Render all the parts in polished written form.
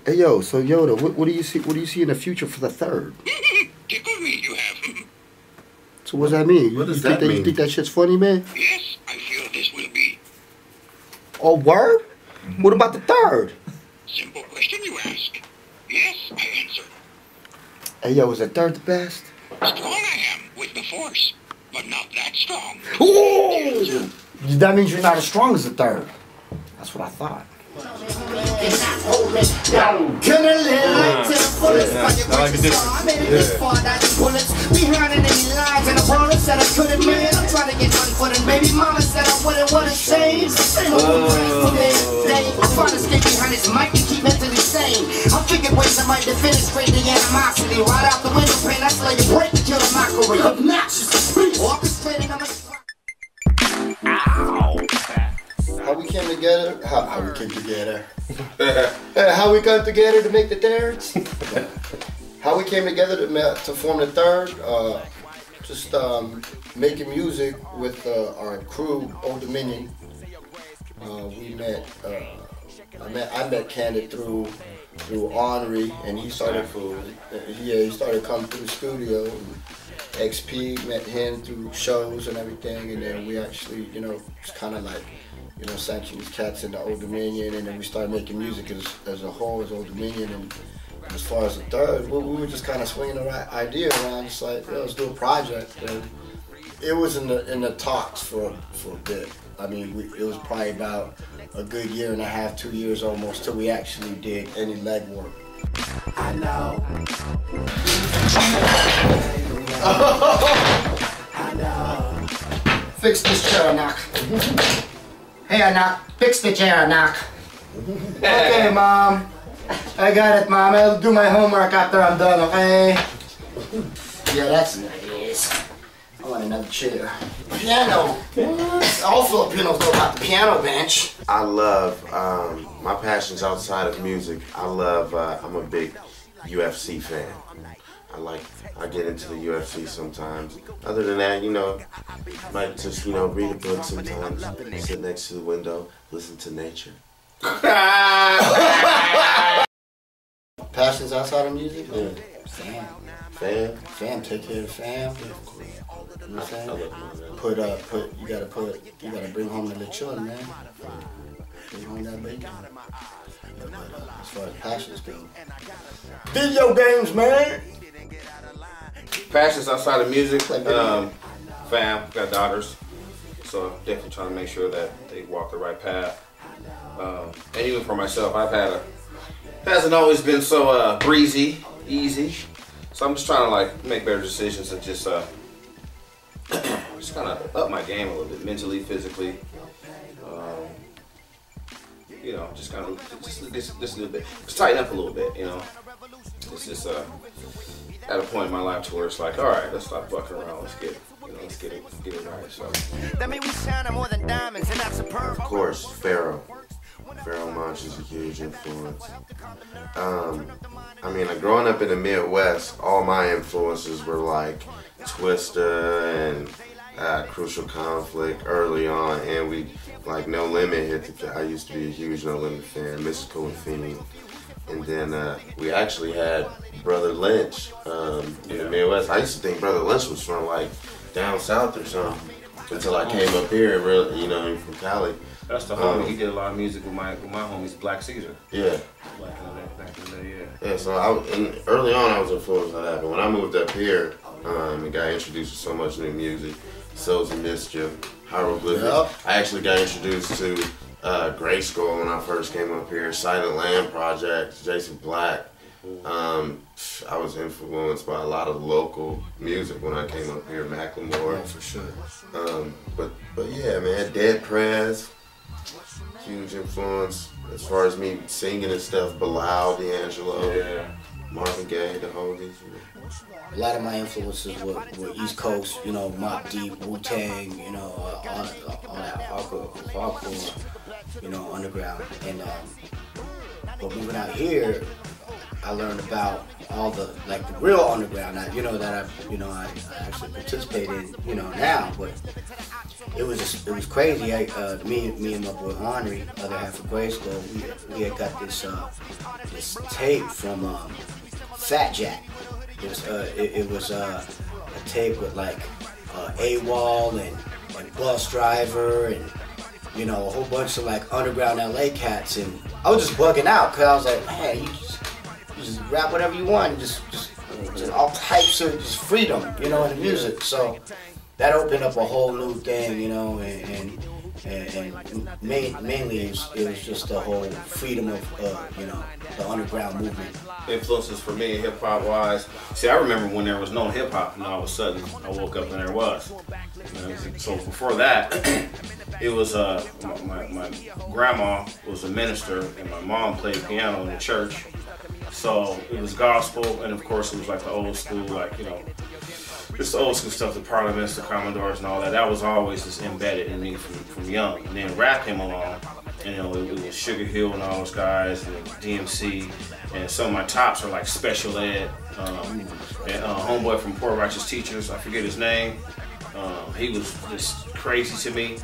Hey yo, so Yoda, what do you see? What do you see in the future for the Third? Tickle me, you have. So what does that mean? What does that mean? You think that shit's funny, man? Yes, I feel this will be. Oh, word? What about the Third? Simple question you ask. Yes, I answer. Hey yo, is the Third the best? Strong I am with the Force, but not that strong. Ooh! That means you're not as strong as the Third. That's what I thought. I'm thinking ways I might defenestrate the animosity right out the window pane. That's like a break to kill a mockery. Obnoxious, orchestrating on the. How we came together? How we came together? How we got together to make the Th3rdz? How we came together to form the Th3rd? Just making music with our crew, Old Dominion. We met. I met Candid through Henri, and he started he started coming through the studio. And XP met him through shows and everything, and then we actually, just kind of like, sanctioned these cats in the Old Dominion, and then we started making music as a whole, as Old Dominion. And as far as the Th3rd, we were just kind of swinging the right idea around, just like, let's do a project. And it was in the talks for a bit. I mean, it was probably about a good year and a half, 2 years almost, till we actually did any legwork. I know. I know. Fix this chair, Knock. Hey, Knock, fix the chair, Knock. Okay, Mom. I got it, Mom. I'll do my homework after I'm done, okay? Yeah, that's nice. I want another chair. Piano. All Filipinos know about the piano bench. I love, my passion's outside of music. I'm a big UFC fan. I get into the UFC sometimes. Other than that, might just, read a book sometimes, sit next to the window, listen to nature. Passions outside of music? Yeah. Fam. Fam, take care of the fam. You know what I'm saying? You gotta bring home the lechon, man. Bring home that bacon. But as far as passions go, video games, man. Passions outside of music, fam, got daughters, so definitely trying to make sure that they walk the right path. And even for myself, hasn't always been so breezy, easy. So I'm just trying to make better decisions and just kind of up my game a little bit, mentally, physically. Just kind of just a little bit, just tighten up a little bit. It's just at a point in my life to where it's like, all right, let's stop fucking around. Let's get it right. So. That mean we shining more than diamonds, and that's superb. Of course, Pharaoh Monch is a huge influence. Growing up in the Midwest, all my influences were like Twista and Crucial Conflict early on, and No Limit hit I used to be a huge No Limit fan, Mystical and Fiend. And then we actually had Brother Lynch in the Midwest. I used to think Brother Lynch was from down south or something until I came up here, from Cali. That's the homie. He did a lot of music with my homies, Black Caesar. Yeah. Back in the day, yeah. Yeah, so early on I was influenced by that, but when I moved up here and got introduced to so much new music, Souls of Mischief, Hieroglyphics. Yep. I actually got introduced to Gray Skull when I first came up here, Silent Land Project, Jason Black. I was influenced by a lot of local music when I came up here, Macklemore. Yeah, for sure. But yeah, man, Dead Prez, huge influence as far as me singing and stuff. Bilal, D'Angelo, Marvin Gaye, the Holies. A lot of my influences were East Coast, Mobb Deep, Wu-Tang, all that hardcore, underground. And but moving out here, I learned about all the real underground that I actually participate in, now. But it was crazy. Me and my boy Henry, other half of grade school, we had got this tape from Fat Jack. It was a tape with like AWOL and Bus Driver and you know a whole bunch of like underground LA cats, and I was just bugging out because I was like, man, you just rap whatever you want, just all types of just freedom, you know, in the music. So that opened up a whole new thing, you know, and mainly it was just the whole freedom of you know, the underground movement. Influences for me hip hop wise. See, I remember when there was no hip hop, and all of a sudden I woke up and there was. You know, so before that, it was my grandma was a minister, and my mom played piano in the church. So it was gospel, and of course it was like the old school, like, you know, just the old school stuff, the Parliaments, the Commodores, and all that. That was always just embedded in me from young. And then rap came along, and you know, it was Sugar Hill and all those guys, and DMC, and some of my tops are like Special Ed, and homeboy from Poor Righteous Teachers, I forget his name. He was just crazy to me.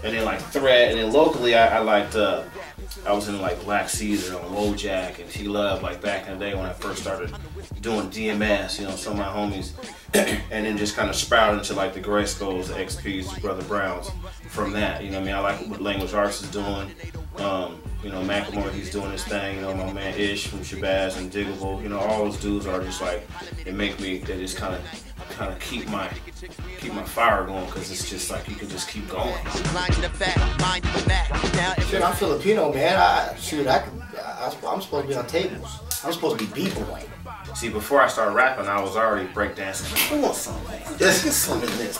And then like Th3rdz, and then locally I liked, I was in like Black Caesar and Wojak and T-Love, like back in the day when I first started doing DMS, you know, some of my homies, and then just kind of sprouted into like the Gray Skulls, the XPs, the Brother Browns from that, you know what I mean? I like what Language Arts is doing, you know, Macklemore, he's doing his thing, you know, my man Ish from Shabazz and Diggable, you know, all those dudes are just like, they make me, they just kind of keep my fire going, because it's just like you can just keep going. Shit, I'm Filipino, man. I'm supposed to be on tables. I'm supposed to be b-boying. See, before I started rapping, I was already breakdancing. I want some, man. Let's get some of this.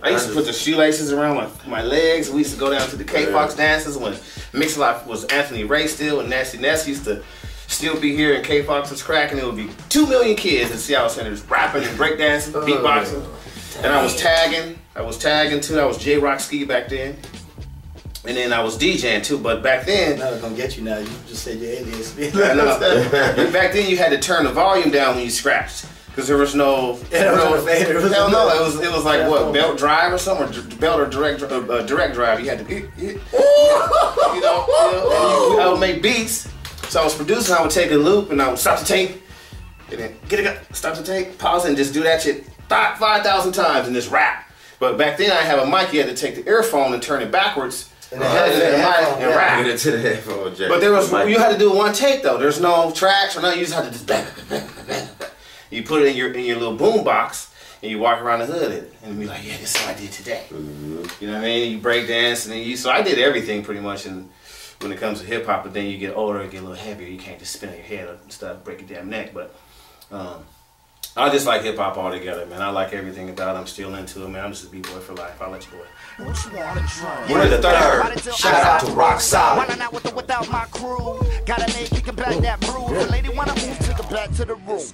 I used to put the shoelaces around my legs. We used to go down to the K-Fox dances when Mix-a-Lot was Anthony Ray still, and Nasty Ness used to still be here, and K-Fox was cracking. It would be 2 million kids in Seattle Center just rapping and breakdancing, beatboxing. And I was tagging. Too. I was J-Rock Ski back then. And then I was DJing too, but back then... I'm not gonna get you now, you just said your alias. I know. Back then you had to turn the volume down when you scratched, because there was no... Hell no, it was like, what, belt drive or something, or belt or direct drive. You had to, you know, I would make beats. So I was producing, I would take a loop and I would stop the tape, and then stop the tape, pause it, and just do that shit 5,000 times and just rap. But back then I had a mic, you had to take the earphone and turn it backwards and rap. Get it to the headphone jack. But there was, you had to do one take though. There's no tracks or nothing. You just had to just bang. You put it in your little boom box and you walk around the hood and be like, yeah, this is what I did today. You know what I mean? You break dance, and then so I did everything pretty much. And when it comes to hip hop, but then you get older, you get a little heavier. You can't just spin on your head and stuff, break your damn neck. But I just like hip hop altogether, man. I like everything about it. I'm still into it, man. I'm just a b-boy for life. I'll let you boy. We're the third. Shout out to RockSolid. Running out with or without my crew. Got a name kicking back that brew. The lady wanna move to the back to the room.